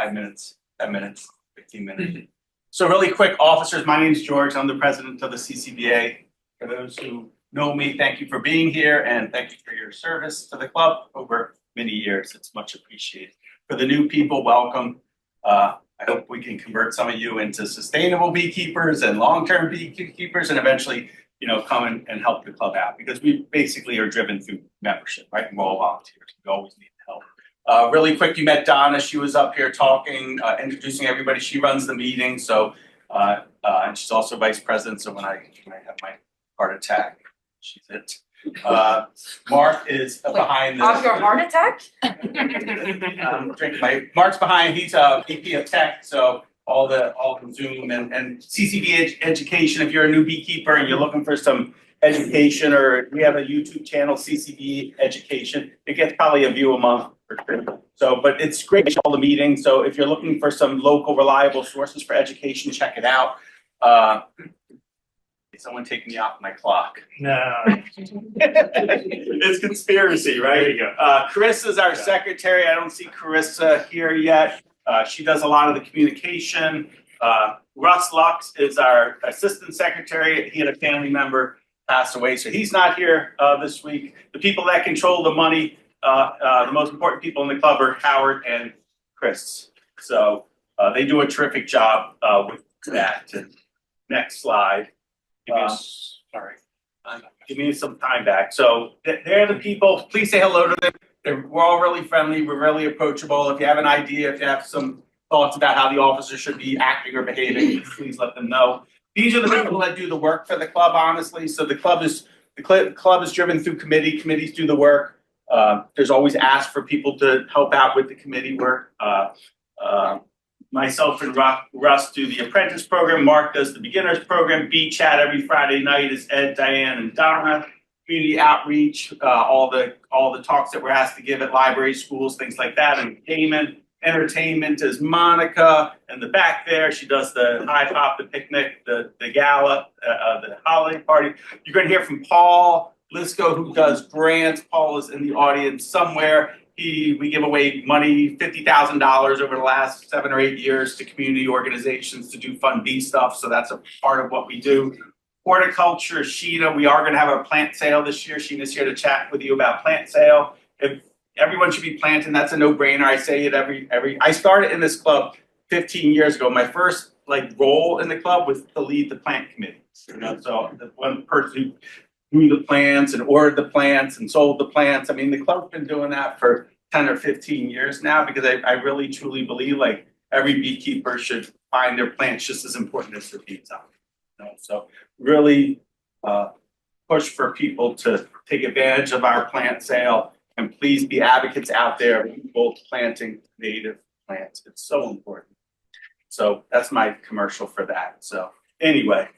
5 minutes, 10 minutes, 15 minutes. So really quick, officers, my name is George. I'm the president of the CCBA. For those who know me, thank you for being here and thank you for your service to the club over many years. It's much appreciated. For the new people, welcome. I hope we can convert some of you into sustainable beekeepers and long-term beekeepers and eventually, come and help the club out because we basically are driven through membership, right? And we're all volunteers. We always need help. Really quick, you met Donna. She was up here talking, introducing everybody. She runs the meeting. So, and she's also vice president. So when I have my heart attack, she's it. Mark is behind this. Your heart attack? Mark's behind. He's a VP of tech, so all the Zoom and CCBA education. If you're a new beekeeper and you're looking for some education, or we have a YouTube channel, CCBA education. It gets probably a view a month or two. So, but it's great to all the meetings. So if you're looking for some local, reliable sources for education, check it out. Someone taking me off my clock. No. It's conspiracy, right? There you go. Carissa's our secretary. I don't see Carissa here yet. She does a lot of the communication. Russ Lux is our assistant secretary. He had a family member pass away, so he's not here this week. The people that control the money, the most important people in the club are Howard and Chris. So they do a terrific job with that. Next slide. Give me some time back. So they're the people. Please say hello to them. We're all really friendly. We're really approachable. If you have an idea, if you have some thoughts about how the officer should be acting or behaving, please let them know. These are the people that do the work for the club, honestly. So the club is driven through committee. Committees do the work. There's always ask for people to help out with the committee work. Myself and Russ do the apprentice program. Mark does the beginners program. Bee chat every Friday night is Ed, Diane, and Donna. Community outreach, all the talks that we're asked to give at libraries, schools, things like that. Entertainment is Monica in the back there. She does the high hop, the picnic, the gala, the holiday party. You're going to hear from Paul Lisco, who does grants. Paul is in the audience somewhere. We give away money, $50,000 over the last 7 or 8 years to community organizations to do fun bee stuff. So that's a part of what we do. Horticulture, Sheena, we are going to have a plant sale this year. Sheena's here to chat with you about plant sale. If everyone should be planting, that's a no-brainer. I say it I started in this club 15 years ago. My first role in the club was to lead the plant committee. So the one person who grew the plants and ordered the plants and sold the plants. I mean, the club's been doing that for 10 or 15 years now because I really truly believe every beekeeper should find their plants just as important as their bees are. So really push for people to take advantage of our plant sale and please be advocates out there both planting native plants. It's so important. So that's my commercial for that. So anyway,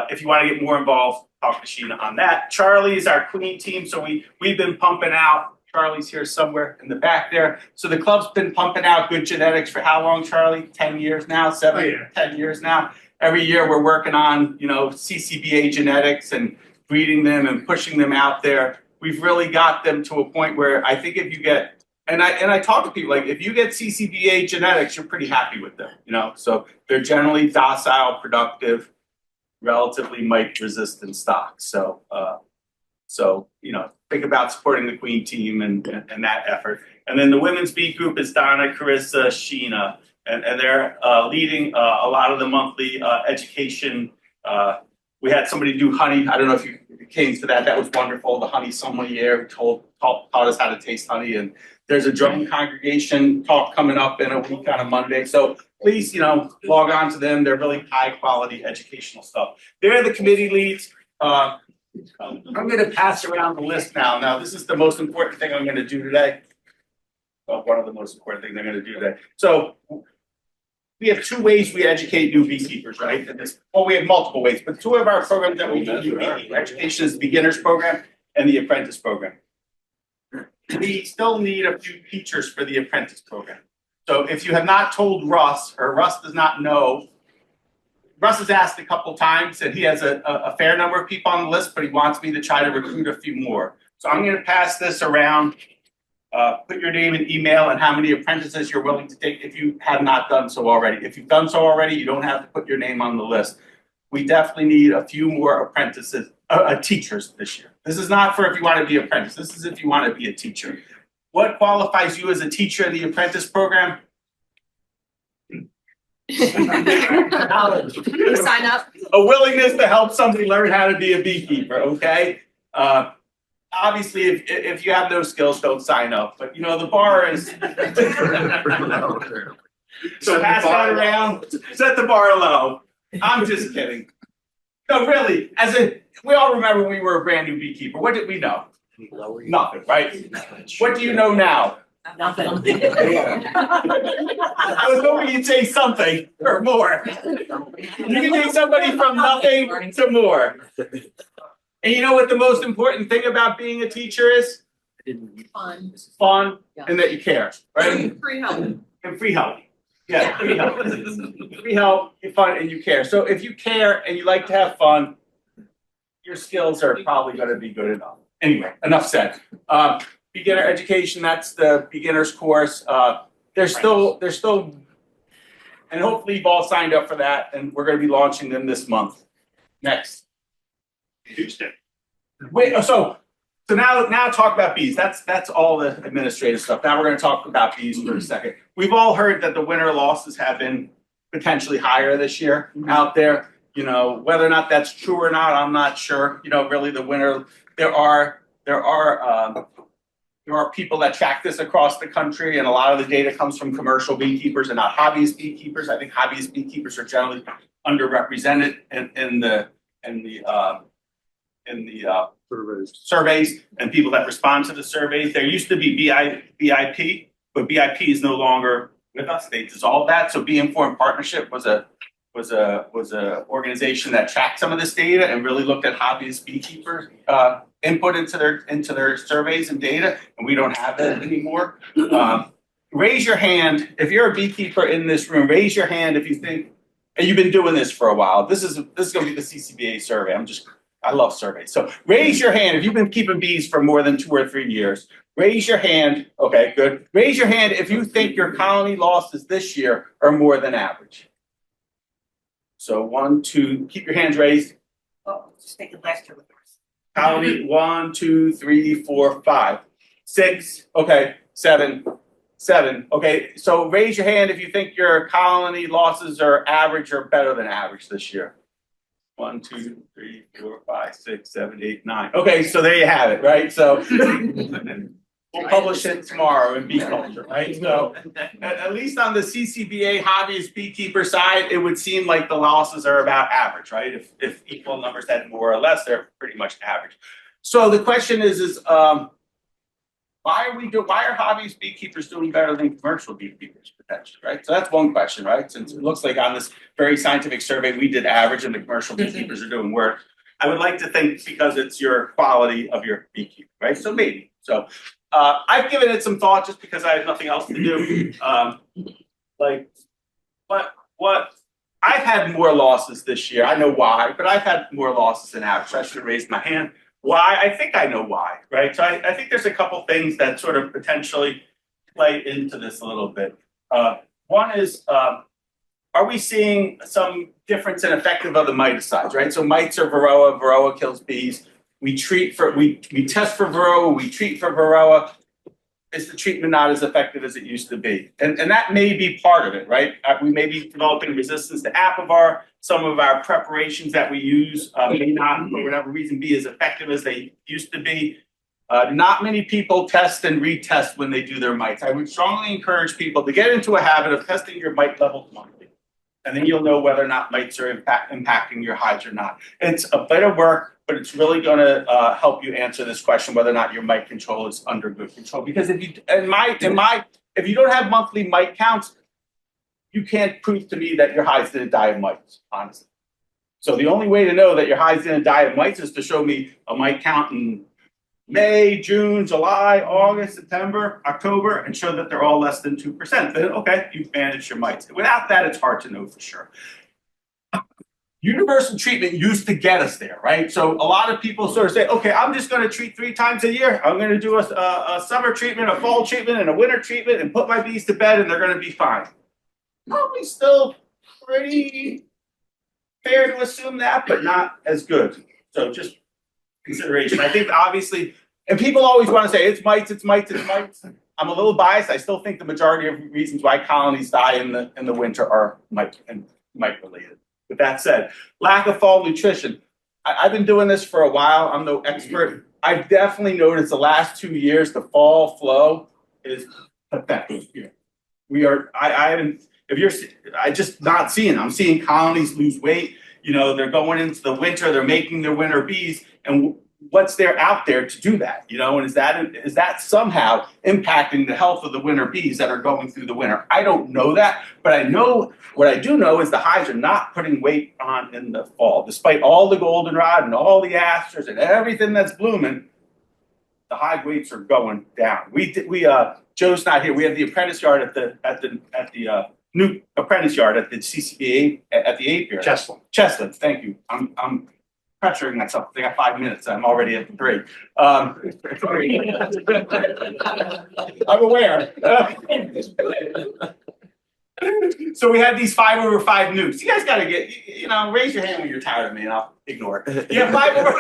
if you want to get more involved, talk to Sheena on that. Charlie's our queen team. So we've been pumping out. Charlie's here somewhere in the back there. So the club's been pumping out good genetics for how long, Charlie? 10 years now, 10 years now. Every year we're working on, CCBA genetics and breeding them and pushing them out there. We've really got them to a point where I think if you get, and I talk to people, if you get CCBA genetics, you're pretty happy with them, So they're generally docile, productive, relatively mite resistant stocks. So, think about supporting the queen team and that effort. And then the women's bee group is Donna, Carissa, Sheena. And they're leading a lot of the monthly education. We had somebody do honey. I don't know if you came to that. That was wonderful. The honey sommelier taught us how to taste honey. And there's a drone congregation talk coming up in a week on a Monday. So please, log on to them. They're really high quality educational stuff. They're the committee leads. I'm going to pass around the list now. Now, this is the most important thing I'm going to do today. Well, one of the most important things I'm going to do today. So we have 2 ways we educate new beekeepers, right? We have multiple ways, but 2 of our programs that we do beekeeper education is the beginners program and the apprentice program. We still need a few teachers for the apprentice program. So if you have not told Russ, or Russ does not know, Russ has asked a couple times and he has a fair number of people on the list, but he wants me to try to recruit a few more. So I'm going to pass this around. Put your name and email and how many apprentices you're willing to take if you have not done so already. If you've done so already, you don't have to put your name on the list. We definitely need a few more apprentices, teachers this year. This is not for if you want to be an apprentice. This is if you want to be a teacher. What qualifies you as a teacher in the apprentice program? You sign up. A willingness to help somebody learn how to be a beekeeper, okay? Obviously, if you have no skills, don't sign up. But you know, the bar is so pass that around, set the bar low. I'm just kidding. No, really, we all remember when we were a brand new beekeeper. What did we know? Nothing, right? What do you know now? Nothing. I was hoping you'd say something or more. You can take somebody from nothing to more. And you know what the most important thing about being a teacher is? Fun. Fun, and that you care, right? Free help. And free help. Yeah, free help. Free help, you're fun, and you care. So if you care and you like to have fun, your skills are probably going to be good enough. Anyway, enough said. Beginner education, that's the beginner's course. There's still, and hopefully you've all signed up for that, and we're going to be launching them this month. Next. Tuesday. Wait, so now talk about bees. That's all the administrative stuff. Now we're going to talk about bees for a second. We've all heard that the winter losses have been potentially higher this year out there. You know, whether or not that's true or not, I'm not sure. You know, really the winter, there are people that track this across the country, and a lot of the data comes from commercial beekeepers and not hobbyist beekeepers. I think hobbyist beekeepers are generally underrepresented in the surveys and people that respond to the surveys. There used to be BIP, but BIP is no longer with us. They dissolved that. So Bee Informed Partnership was a organization that tracked some of this data and really looked at hobbyist beekeepers input into their surveys and data, and we don't have that anymore. Raise your hand if you're a beekeeper in this room. Raise your hand if you think, and you've been doing this for a while. This is going to be the CCBA survey. I love surveys. So raise your hand if you've been keeping bees for more than 2 or 3 years. Raise your hand. Okay, good. Raise your hand if you think your colony losses this year are more than average. So 1, 2, keep your hands raised. Oh, just take it last year with us. Colony 1, 2, 3, 4, 5, 6. Okay, 7. Okay, so raise your hand if you think your colony losses are average or better than average this year. 1, 2, 3, 4, 5, 6, 7, 8, 9. Okay, so there you have it, right? So we'll publish it tomorrow in Bee Culture, right? So at least on the CCBA hobbyist beekeeper side, it would seem like the losses are about average, right? If equal numbers had more or less, they're pretty much average. So the question is why are hobbyist beekeepers doing better than commercial beekeepers potentially, right? So that's one question, right? Since it looks like on this very scientific survey we did average and the commercial beekeepers are doing worse. I would like to think because it's your quality of your beekeeper, right? So maybe. So I've given it some thought just because I have nothing else to do. What I've had more losses this year. I know why, but I've had more losses than average. I should have raised my hand. Why? I think I know why, right? So I think there's a couple things that sort of potentially play into this a little bit. One is, are we seeing some difference in effective of the miticides, right? So mites are Varroa. Varroa kills bees. We test for Varroa. We treat for Varroa. Is the treatment not as effective as it used to be? And that may be part of it, right? We may be developing resistance to Apivar. Some of our preparations that we use may not, for whatever reason, be as effective as they used to be. Not many people test and retest when they do their mites. I would strongly encourage people to get into a habit of testing your mite levels monthly. And then you'll know whether or not mites are impacting your hives or not. It's a bit of work, but it's really going to help you answer this question whether or not your mite control is under good control. Because if you if you don't have monthly mite counts, you can't prove to me that your hives didn't die of mites, honestly. So the only way to know that your hives didn't die of mites is to show me a mite count in May, June, July, August, September, October, and show that they're all less than 2%. Then okay, you've managed your mites. Without that, it's hard to know for sure. Universal treatment used to get us there, right? So a lot of people sort of say, okay, I'm just going to treat 3 times a year. I'm going to do a summer treatment, a fall treatment, and a winter treatment, and put my bees to bed, and they're going to be fine. Probably still pretty fair to assume that, but not as good. So just consideration. I think obviously, and people always want to say it's mites, it's mites, it's mites. I'm a little biased. I still think the majority of reasons why colonies die in the winter are mite related. With that said, lack of fall nutrition. I've been doing this for a while. I'm no expert. I've definitely noticed the last 2 years the fall flow is pathetic. We are. I haven't. If you're, I just not seeing. I'm seeing colonies lose weight. You know, they're going into the winter. They're making their winter bees, and what's there out there to do that? You know, and is that somehow impacting the health of the winter bees that are going through the winter? I don't know that, but I know what I do know is the hives are not putting weight on in the fall, despite all the goldenrod and all the asters and everything that's blooming. The hive weights are going down. Joe's not here. We have the apprentice yard at the new apprentice yard at the CCBA at the apiary. Chestland. Thank you. I'm pressuring myself. They got 5 minutes. I'm already at 3. I'm aware. So we have these 5 over 5 nukes. You guys got to get, raise your hand when you're tired of me, and I'll ignore it. You have 5 over.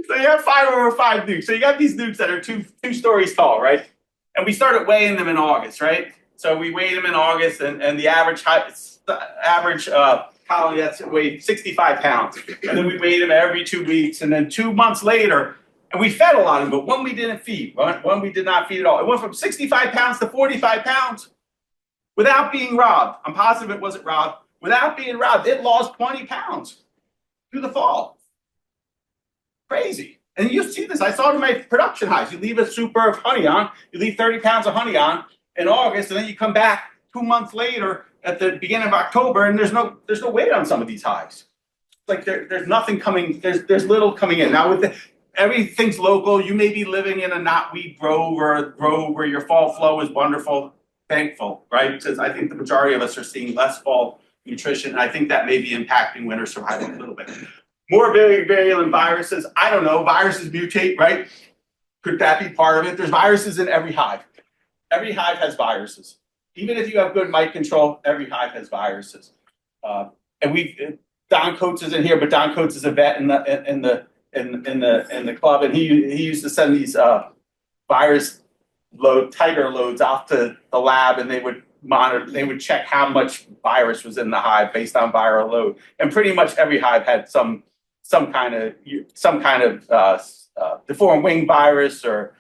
So you have 5 over 5 nukes. So you got these nukes that are two stories tall, right? And we started weighing them in August, right? So we weighed them in August, and the average colony that's weighed 65 pounds. And then we weighed them every 2 weeks. And then 2 months later, and we fed a lot of them, but one we didn't feed, one we did not feed at all. It went from 65 pounds to 45 pounds without being robbed. I'm positive it wasn't robbed. Without being robbed, it lost 20 pounds through the fall. Crazy. And you see this. I saw it in my production hives. You leave a super of honey on, you leave 30 pounds of honey on in August, and then you come back 2 months later at the beginning of October, and there's no weight on some of these hives. Like there's nothing coming, there's little coming in. Now everything's local. You may be living in a knotweed grove or a grove where your fall flow is wonderful, thankful, right? Because I think the majority of us are seeing less fall nutrition, and I think that may be impacting winter survival a little bit. More virulent viruses. I don't know. Viruses mutate, right? Could that be part of it? There's viruses in every hive. Every hive has viruses. Even if you have good mite control, every hive has viruses. And Don Coates isn't here, but Don Coates is a vet in the club, and he used to send these virus titer loads off to the lab, and they would monitor. They would check how much virus was in the hive based on viral load, and pretty much every hive had some kind of deformed wing virus or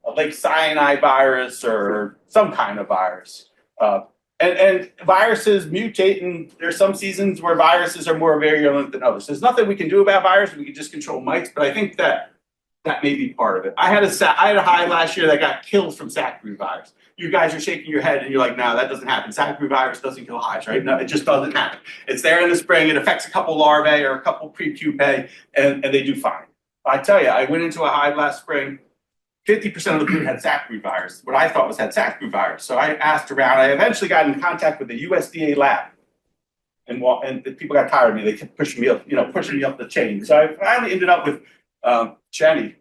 a lake cyanide virus or some kind of virus. And viruses mutate, and there's some seasons where viruses are more virulent than others. There's nothing we can do about viruses. We can just control mites, but I think that may be part of it. I had a hive last year that got killed from sac-brood virus. You guys are shaking your head and you're like, no, that doesn't happen. Sac-brood virus doesn't kill hives, right? No, it just doesn't happen. It's there in the spring. It affects a couple larvae or a couple prepupae, and they do fine. I tell you, I went into a hive last spring. 50% of the brood had sac-brood virus, what I thought had sac-brood virus. So I asked around. I eventually got in contact with the USDA lab, and people got tired of me. They kept pushing me up, the chain. So I finally ended up with Jenny,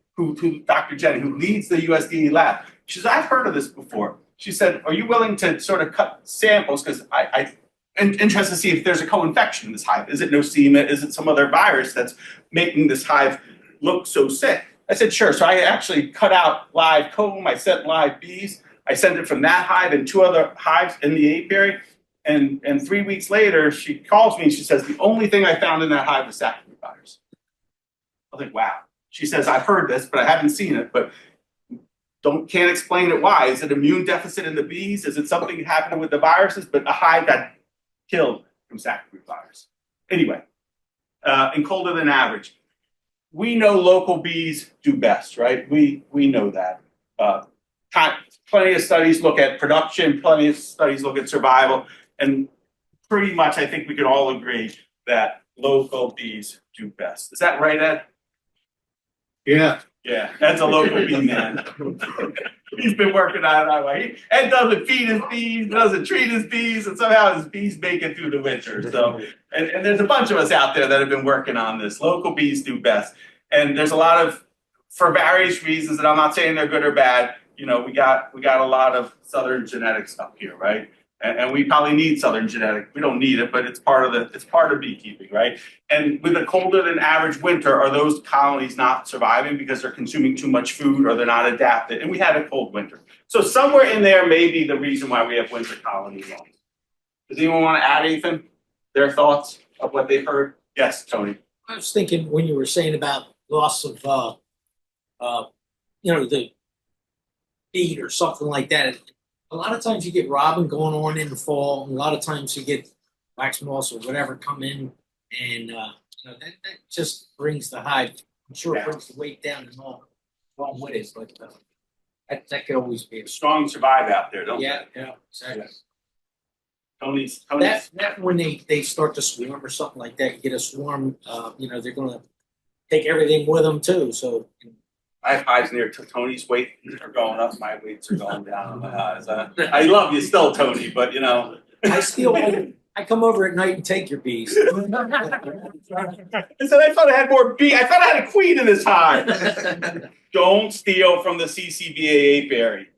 Dr. Jenny, who leads the USDA lab. She said, I've heard of this before. She said, are you willing to sort of cut samples? Because I'm interested to see if there's a co-infection in this hive. Is it nosema? Is it some other virus that's making this hive look so sick? I said, sure. So I actually cut out live comb. I sent live bees. I sent it from that hive and 2 other hives in the apiary. And 3 weeks later, she calls me and she says, the only thing I found in that hive was sac-brood virus. I was like, wow. She says, I've heard this, but I haven't seen it. But can't explain it why. Is it immune deficit in the bees? Is it something happening with the viruses? But a hive got killed from sac-brood virus. Anyway, and colder than average. We know local bees do best, right? We know that. Plenty of studies look at production, plenty of studies look at survival, and pretty much I think we can all agree that local bees do best. Is that right, Ed? Yeah, Yeah, that's a local bee man. He's been working on it that way. Ed doesn't feed his bees, doesn't treat his bees, and somehow his bees make it through the winter. So, and there's a bunch of us out there that have been working on this. Local bees do best. And there's a lot of, for various reasons, and I'm not saying they're good or bad, you know, we got a lot of Southern genetics up here, right? And we probably need Southern genetic. We don't need it, but it's part of beekeeping, right? And with a colder than average winter, are those colonies not surviving because they're consuming too much food or they're not adapted? And we had a cold winter. So somewhere in there may be the reason why we have winter colony loss. Does anyone want to add anything? Their thoughts of what they've heard? Yes, Tony. I was thinking when you were saying about loss of, the feed or something like that. A lot of times you get robin going on in the fall, and a lot of times you get wax moths or whatever come in, and that just brings the hive. I'm sure it brings the weight down and all along with it, but that could always be a Strong survive out there, don't yeah, exactly. Yes. Tony's. That when they start to swarm or something like that, you get a swarm. They're gonna take everything with them too. So I have hives near Tony's weights are going up, my weights are going down on my hives. I love you still, Tony, but you know. I come over at night and take your bees. I said I thought I had more bee. I thought I had a queen in this hive. Don't steal from the CCBA apiary.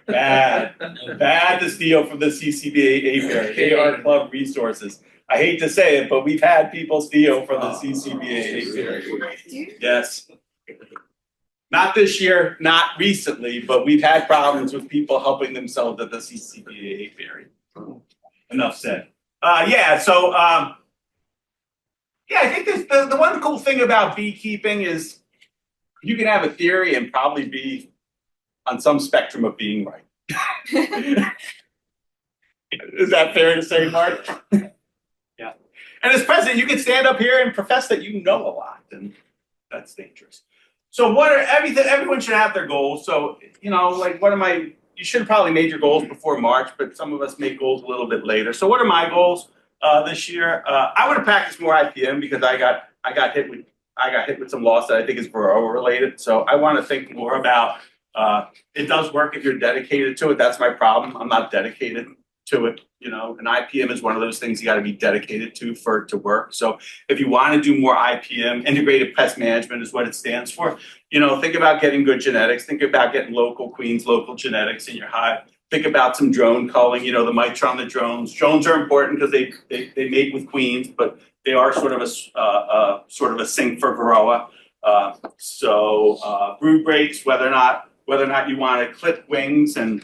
Bad to steal from the CCBA apiary. They are club resources. I hate to say it, but we've had people steal from the CCBA apiary. Yes. Not this year, not recently, but we've had problems with people helping themselves at the CCBA apiary. Enough said. I think the one cool thing about beekeeping is you can have a theory and probably be on some spectrum of being right. Is that fair to say, Mark? Yeah. And as president, you can stand up here and profess that you know a lot, and that's dangerous. So everyone should have their goals. So, you should have probably made your goals before March, but some of us make goals a little bit later. So what are my goals this year? I want to practice more IPM because I got hit with some loss that I think is Varroa related. So I want to think more about it does work if you're dedicated to it. That's my problem. I'm not dedicated to it. And IPM is one of those things you got to be dedicated to for it to work. So if you want to do more IPM, integrated pest management is what it stands for. Think about getting good genetics. Think about getting local queens, local genetics in your hive. Think about some drone culling. The mites are on the drones. Drones are important because they mate with queens, but they are sort of a sink for Varroa. Brood breaks, whether or not you want to clip wings and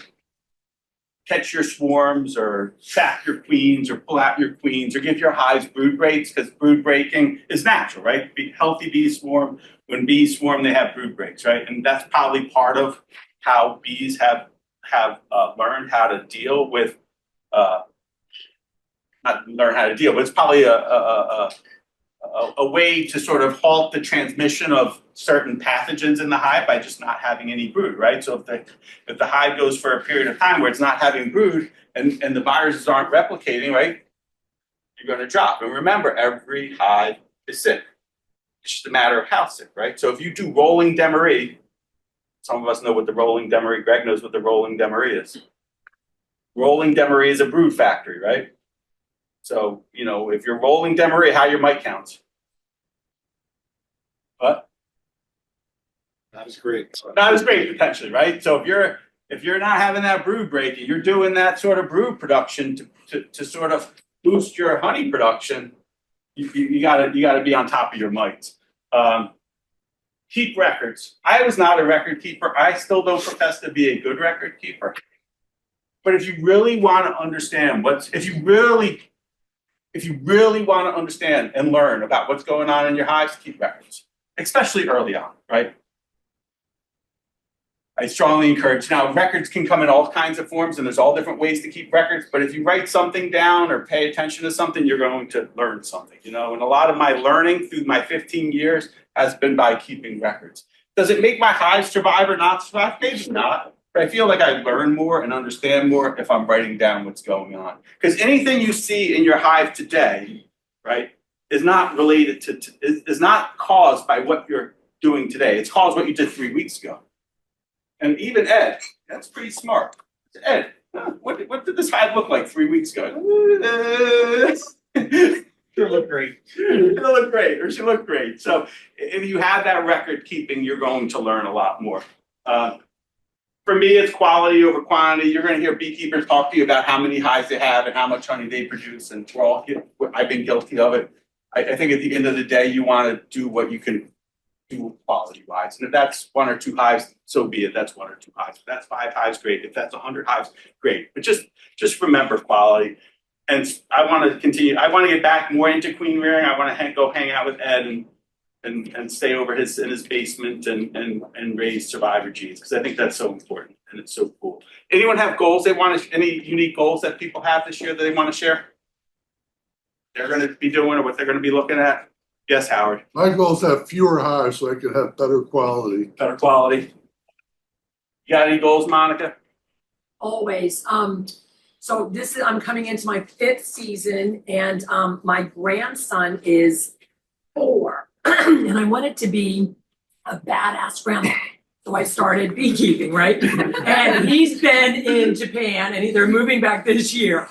catch your swarms or trap your queens or pull out your queens or give your hives brood breaks, because brood breaking is natural, right? Healthy bees swarm. When bees swarm, they have brood breaks, right? And that's probably part of how bees have learned how to deal with, not learn how to deal, but it's probably a way to sort of halt the transmission of certain pathogens in the hive by just not having any brood, right? So if the hive goes for a period of time where it's not having brood and the viruses aren't replicating, right, you're going to drop. And remember, every hive is sick. It's just a matter of how sick, right? So if you do rolling demery, some of us know what the rolling demery, Greg knows what the rolling demery is. Rolling demery is a brood factory, right? So, if you're rolling demery, how your mite counts? What? Not as great. Not as great, potentially, right? So if you're not having that brood breaking, you're doing that sort of brood production to sort of boost your honey production. You gotta be on top of your mites. Keep records. I was not a record keeper. I still don't profess to be a good record keeper. But if you really want to understand if you really want to understand and learn about what's going on in your hives, keep records, especially early on, right? I strongly encourage. Now, records can come in all kinds of forms, and there's all different ways to keep records. But if you write something down or pay attention to something, you're going to learn something, And a lot of my learning through my 15 years has been by keeping records. Does it make my hive survive or not survive? Maybe not. But I feel like I learn more and understand more if I'm writing down what's going on. Because anything you see in your hive today, right, is not related is not caused by what you're doing today. It's called what you did 3 weeks ago. And even Ed, that's pretty smart. Ed, what did this hive look like 3 weeks ago? Sure look great. It'll look great, or she looked great. So if you have that record keeping, you're going to learn a lot more. For me, it's quality over quantity. You're going to hear beekeepers talk to you about how many hives they have and how much honey they produce, and I've been guilty of it. I think at the end of the day, you want to do what you can do quality-wise. And if that's 1 or 2 hives, so be it. That's 1 or 2 hives. If that's 5 hives, great. If that's 100 hives, great. But just remember quality. And I want to continue. I want to get back more into queen rearing. I want to go hang out with Ed and stay over in his basement and raise survivor Gs, because I think that's so important and it's so cool. Anyone have goals they want to? Any unique goals that people have this year that they want to share? They're going to be doing, or what they're going to be looking at? Yes, Howard. My goal is to have fewer hives so I can have better quality. Better quality. You got any goals, Monica? Always. So I'm coming into my 5th season, and my grandson is 4, and I wanted to be a badass grandma. So I started beekeeping, right? And he's been in Japan, and they're moving back this year.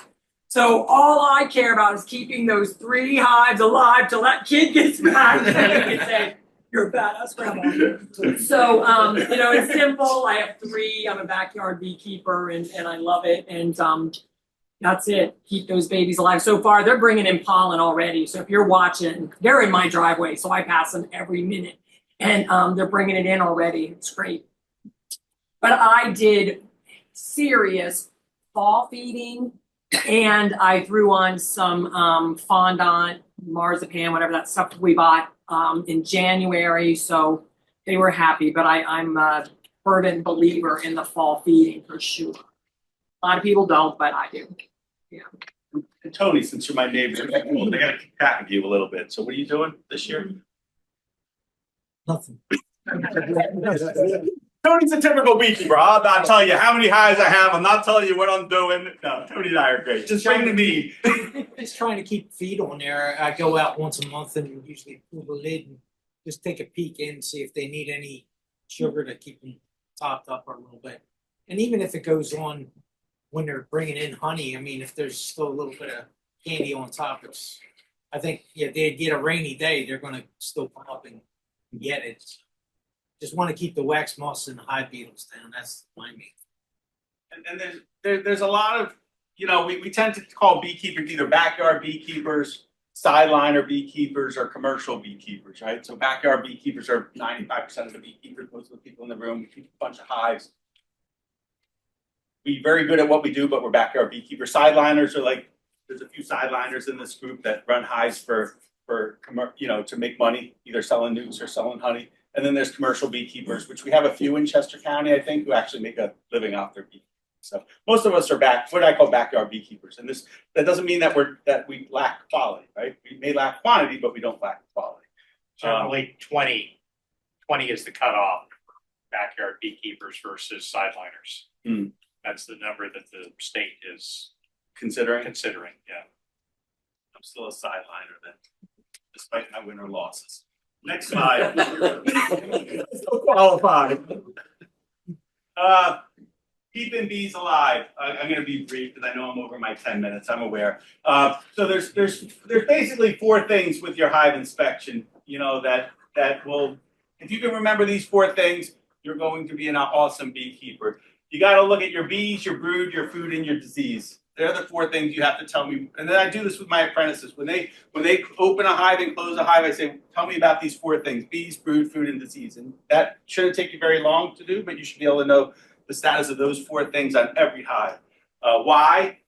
So all I care about is keeping those 3 hives alive till that kid gets back. And I can say, you're a badass grandma. So, it's simple. I have 3. I'm a backyard beekeeper, and I love it. And that's it. Keep those babies alive. So far, they're bringing in pollen already. So if you're watching, they're in my driveway, so I pass them every minute. And they're bringing it in already. It's great. But I did serious fall feeding, and I threw on some fondant, marzipan, whatever that stuff we bought in January. So they were happy. But I'm a fervent believer in the fall feeding for sure. A lot of people don't, but I do. Yeah. And Tony, since you're my neighbor, they're going to keep track of you a little bit. So what are you doing this year? Nothing. Tony's a typical beekeeper. I'll not tell you how many hives I have. I'm not telling you what I'm doing. No, Tony and I are great. Just bring the meat. Just trying to keep feed on there. I go out once a month and usually pull the lid and just take a peek in, see if they need any sugar to keep them topped up a little bit. And even if it goes on when they're bringing in honey, I mean, if there's still a little bit of candy on top, I think, they get a rainy day, they're going to still come up and get it. Just want to keep the wax moths and the hive beetles down. That's my main. And there's a lot of, we tend to call beekeepers either backyard beekeepers, sideliner beekeepers, or commercial beekeepers, right? So backyard beekeepers are 95% of the beekeepers, most of the people in the room. We keep a bunch of hives. We're very good at what we do, but we're backyard beekeepers. Sideliners are like, there's a few sideliners in this group that run hives for to make money, either selling nukes or selling honey. And then there's commercial beekeepers, which we have a few in Chester County, I think, who actually make a living off their beekeeping. So most of us are what I call backyard beekeepers. And that doesn't mean that we lack quality, right? We may lack quantity, but we don't lack quality. Generally 20 is the cutoff for backyard beekeepers versus sideliners. Mm. That's the number that the state is Considering, yeah. I'm still a sideliner then, despite my winter losses. Next slide. Still qualified. Keeping bees alive. I'm going to be brief because I know I'm over my 10 minutes. I'm aware. So there's basically 4 things with your hive inspection. That will, if you can remember these 4 things, you're going to be an awesome beekeeper. You got to look at your bees, your brood, your food, and your disease. They're the 4 things you have to tell me. And then I do this with my apprentices. When they open a hive and close a hive, I say, tell me about these 4 things: bees, brood, food, and disease. And that shouldn't take you very long to do, but you should be able to know the status of those 4 things on every hive. Why?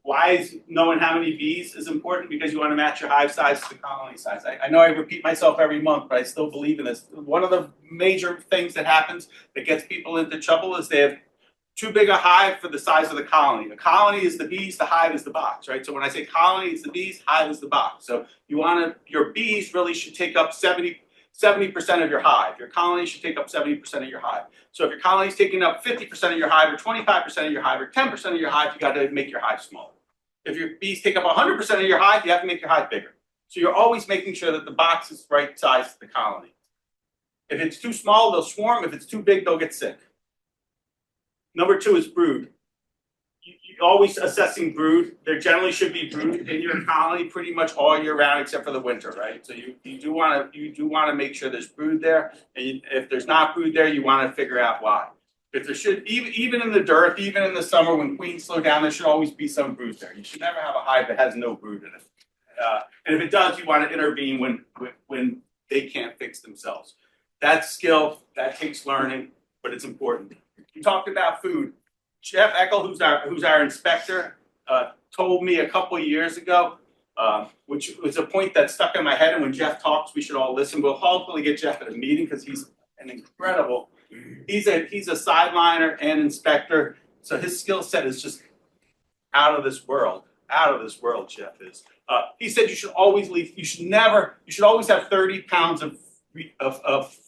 Why is knowing how many bees is important? Because you want to match your hive size to the colony size. I know I repeat myself every month, but I still believe in this. One of the major things that happens that gets people into trouble is they have too big a hive for the size of the colony. The colony is the bees, the hive is the box, right? So when I say colony, it's the bees, hive is the box. So your bees really should take up 70% of your hive. Your colony should take up 70% of your hive. So if your colony is taking up 50% of your hive, or 25% of your hive, or 10% of your hive, you got to make your hive smaller. If your bees take up 100% of your hive, you have to make your hive bigger. So you're always making sure that the box is the right size to the colony. If it's too small, they'll swarm. If it's too big, they'll get sick. Number 2 is brood. You're always assessing brood. There generally should be brood in your colony pretty much all year round except for the winter, right? So you do want to make sure there's brood there, and if there's not brood there, you want to figure out why. If there should, even in the dearth, even in the summer when queens slow down, there should always be some brood there. You should never have a hive that has no brood in it. And if it does, you want to intervene when they can't fix themselves. That's skill, that takes learning, but it's important. You talked about food. Jeff Eckel, who's our inspector, told me a couple of years ago, which was a point that stuck in my head. And when Jeff talks, we should all listen. We'll hopefully get Jeff at a meeting because he's an incredible. He's a sideliner and inspector, so his skill set is just out of this world. Out of this world, Jeff is. He said you should always leave. You should always have 30 pounds of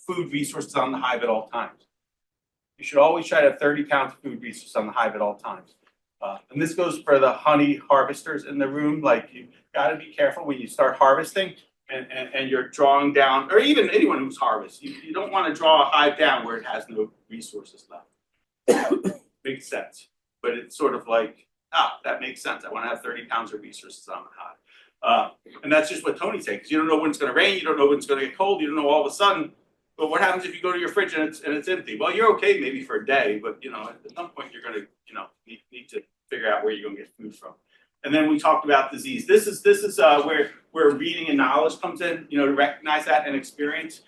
food resources on the hive at all times. You should always try to have 30 pounds of food resources on the hive at all times. And this goes for the honey harvesters in the room. Like, you got to be careful when you start harvesting and you're drawing down, or even anyone who's harvesting. You don't want to draw a hive down where it has no resources left. Makes sense. But it's sort of like, that makes sense. I want to have 30 pounds of resources on the hive. And that's just what Tony said, because you don't know when it's going to rain, you don't know when it's going to get cold, you don't know all of a sudden. But what happens if you go to your fridge and it's empty? Well, you're okay maybe for a day, but at some point you're going to need to figure out where you're going to get food from. And then we talked about disease. This is where reading and knowledge comes in. To recognize that and experience.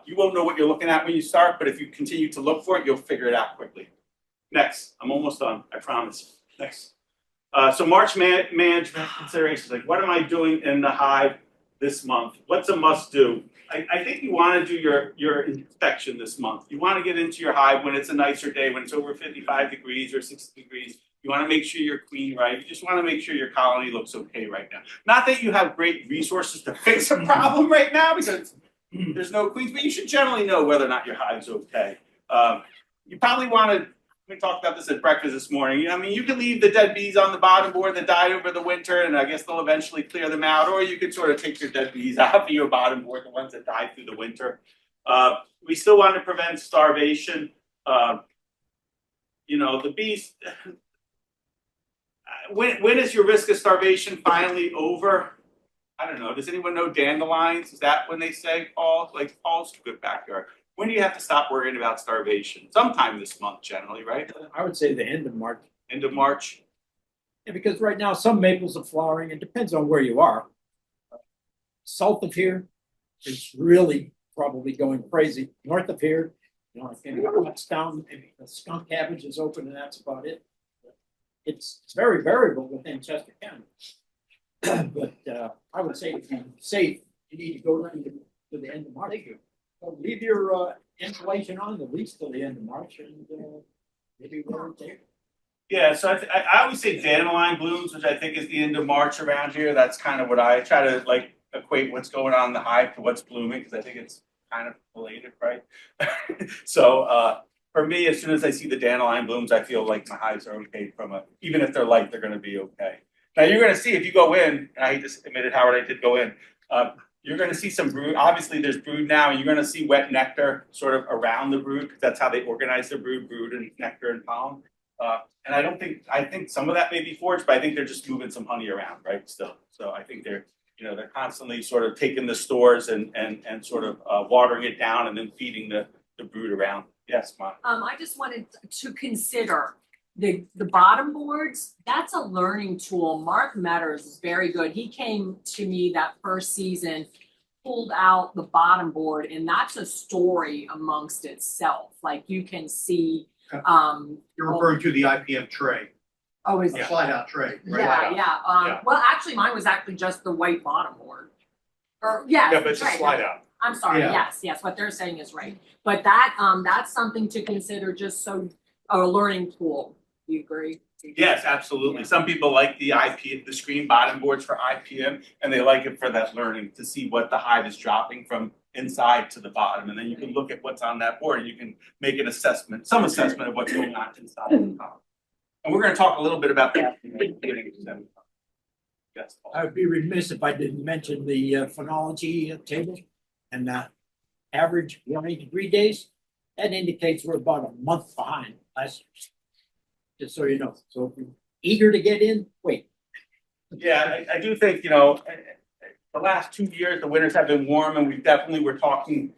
You won't know what you're looking at when you start, but if you continue to look for it, you'll figure it out quickly. Next, I'm almost done. I promise. Next. So March management considerations. Like, what am I doing in the hive this month? What's a must do? I think you want to do your inspection this month. You want to get into your hive when it's a nicer day, when it's over 55 degrees or 60 degrees. You want to make sure you're clean, right? You just want to make sure your colony looks okay right now. Not that you have great resources to fix a problem right now because there's no queens, but you should generally know whether or not your hive's okay. You probably want to, we talked about this at breakfast this morning. You can leave the dead bees on the bottom board that died over the winter, and I guess they'll eventually clear them out, or you could sort of take your dead bees off of your bottom board, the ones that died through the winter. We still want to prevent starvation. The bees, when is your risk of starvation finally over? I don't know. Does anyone know dandelions? Is that when they say fall? Like, fall's a good backyard. When do you have to stop worrying about starvation? Sometime this month, generally, right? I would say the end of March. End of March. Yeah, because right now some maples are flowering. It depends on where you are. South of here, it's really probably going crazy. North of here, I think it's down. Maybe the skunk cabbage is open, and that's about it. It's very variable within Chester County. But I would say to be safe, you need to go down to the end of March. So leave your insulation on at least till the end of March, and maybe we'll take. Yeah, so I always say dandelion blooms, which I think is the end of March around here. That's kind of what I try to equate what's going on in the hive to what's blooming, because I think it's kind of related, right? So for me, as soon as I see the dandelion blooms, I feel like my hives are okay even if they're light, they're going to be okay. Now you're going to see if you go in, and I just admitted, Howard, I did go in. You're going to see some brood. Obviously, there's brood now, and you're going to see wet nectar sort of around the brood, because that's how they organize their brood and nectar and pollen. And I think some of that may be foraged, but I think they're just moving some honey around, right? Still, so I think they're constantly sort of taking the stores and sort of watering it down and then feeding the brood around. Yes, Mom. I just wanted to consider the bottom boards. That's a learning tool. Mark Metters is very good. He came to me that first season, pulled out the bottom board, and that's a story amongst itself. Like, you can see. You're referring to the IPM tray, Oh, is the slide out tray, right? Yeah, Yeah. yeah. Well, actually, mine was actually just the white bottom board. Or Yeah, yes, but it's a right. slide out. I'm sorry. Yeah. Yes. What they're saying is right. But that's something to consider. Just so a learning tool. Do you agree? Yes, absolutely. Yeah. Some people like the screen bottom boards for IPM, and they like it for that learning to see what the hive is dropping from inside to the bottom, and then you can look at what's on that board and you can make an assessment, some assessment of what's going on inside of the column. And we're going to talk a little bit about that. Yes, Paul. I would be remiss if I didn't mention the phenology table, and average 180-degree days, that indicates we're about a month behind last year. Just so you know. So if you're eager to get in, wait. Yeah, I do think, the last 2 years, the winters have been warm and we're talking,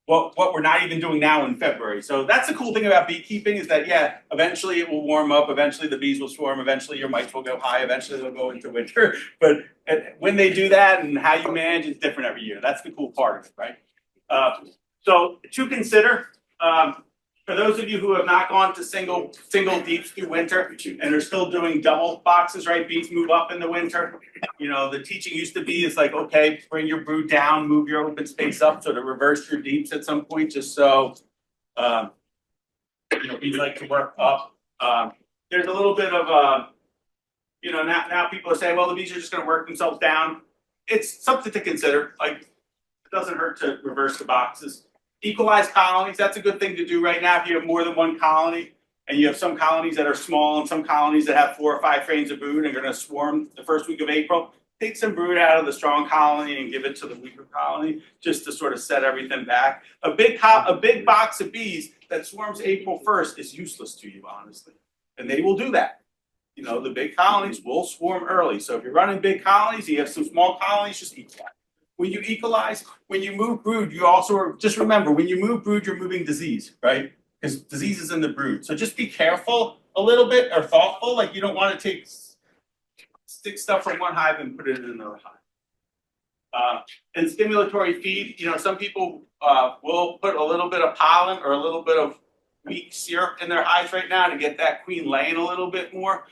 what we're not even doing now in February. So that's the cool thing about beekeeping is that, yeah, eventually it will warm up, eventually the bees will swarm, eventually your mites will go high, eventually they'll go into winter. But when they do that and how you manage is different every year. That's the cool part of it, right? So to consider, for those of you who have not gone to single deeps through winter and are still doing double boxes, right? Bees move up in the winter. The teaching used to be is like, okay, bring your brood down, move your open space up, so to reverse your deeps at some point, just so bees like to work up. There's a little bit of now people are saying, well, the bees are just going to work themselves down. It's something to consider. Like, it doesn't hurt to reverse the boxes. Equalize colonies, that's a good thing to do right now if you have more than one colony and you have some colonies that are small and some colonies that have 4 or 5 frames of brood and are going to swarm the first week of April. Take some brood out of the strong colony and give it to the weaker colony just to sort of set everything back. A big box of bees that swarms April 1st is useless to you, honestly. And they will do that. The big colonies will swarm early. So if you're running big colonies, you have some small colonies, just equalize. When you equalize, when you move brood, you also just remember when you move brood, you're moving disease, right? Because disease is in the brood. So just be careful a little bit or thoughtful. Like you don't want to stick stuff from one hive and put it in another hive. And stimulatory feed, some people will put a little bit of pollen or a little bit of weak syrup in their hives right now to get that queen laying a little bit more.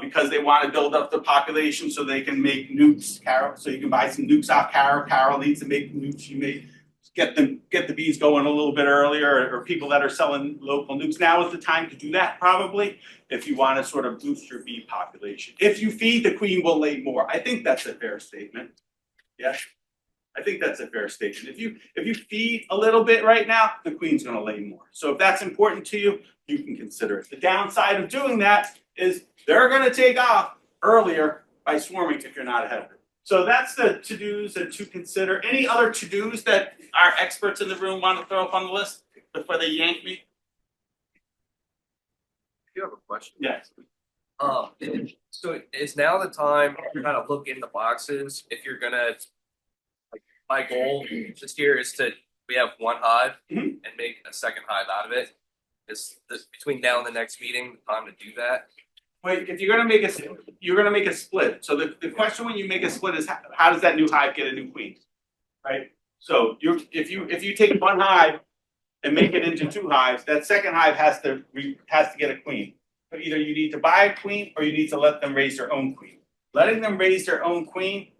Because they want to build up the population so they can make nukes. So you can buy some nukes off Carol. Carol needs to make nukes. You may get the bees going a little bit earlier, or people that are selling local nukes. Now is the time to do that, probably, if you want to sort of boost your bee population. If you feed, the queen will lay more. I think that's a fair statement. Yes, I think that's a fair statement. If you feed a little bit right now, the queen's going to lay more. So if that's important to you, you can consider it. The downside of doing that is they're going to take off earlier by swarming if you're not ahead of it. So that's the to-dos and to consider. Any other to-dos that our experts in the room want to throw up on the list before they yank me? You have a question? Yes. So is now the time to kind of look in the boxes if you're gonna, like, my goal this year is we have one hive and make a second hive out of it. Is this between now and the next meeting the time to do that? Wait, if you're going to make a split. So the question when you make a split is how does that new hive get a new queen, right? So if you take one hive and make it into 2 hives, that second hive has to get a queen. So either you need to buy a queen or you need to let them raise their own queen. Letting them raise their own queen,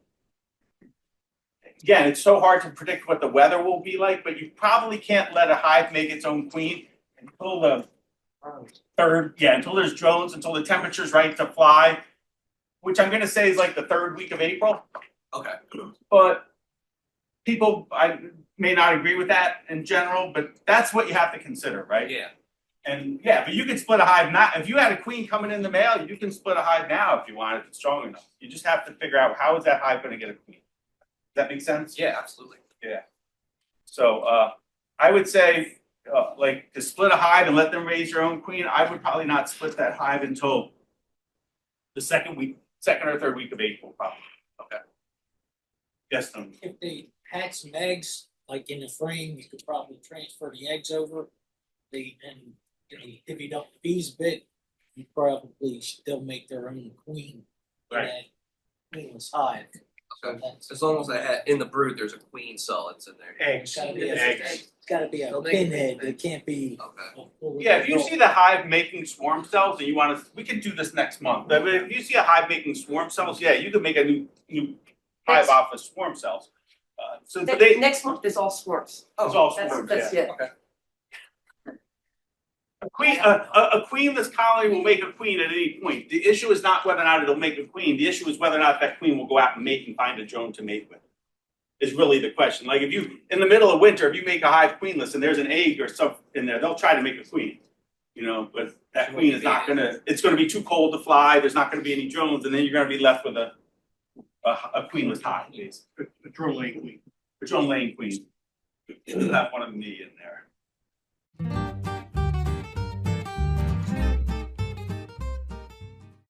again, it's so hard to predict what the weather will be like, but you probably can't let a hive make its own queen until until there's drones, until the temperature's right to fly, which I'm going to say is like the 3rd week of April. Okay. But I may not agree with that in general, but that's what you have to consider, right? Yeah. And yeah, but you can split a hive now. If you had a queen coming in the mail, you can split a hive now if you want, if it's strong enough. You just have to figure out how is that hive going to get a queen. Does that make sense? Yeah, absolutely. Yeah. So I would say, like, to split a hive and let them raise their own queen, I would probably not split that hive until the second or third week of April, probably. Okay. Yes, Tony. If they had some eggs, like in the frame, you could probably transfer the eggs over. If you don't bees a bit, you probably still make their own queen. Right. In that queenless hive. So Okay. that's- As long as I had in the brood, there's a queen cell that's in there. Eggs. It's gotta be Eggs. it's gotta be a They'll make it. pinhead. It can't be. Okay. a fully Yeah, if you adult. see the hive making swarm cells and you want to, we can do this next month. But if you see a hive making swarm cells, yeah, you can make a new hive off of swarm cells. So Next month is all swarms. it's all That's, swarms, that's yeah. it. A queenless colony will make a queen at any point. The issue is not whether or not it'll make a queen. The issue is whether or not that queen will go out and mate and find a drone to mate with. Is really the question. Like if you, in the middle of winter, if you make a hive queenless and there's an egg or something in there, they'll try to make a queen. But that queen is not gonna, it's gonna be too cold to fly, there's not gonna be any drones, and then you're gonna be left with a queenless hive, basically. A drone laying queen. A drone laying queen. Have one of me in there.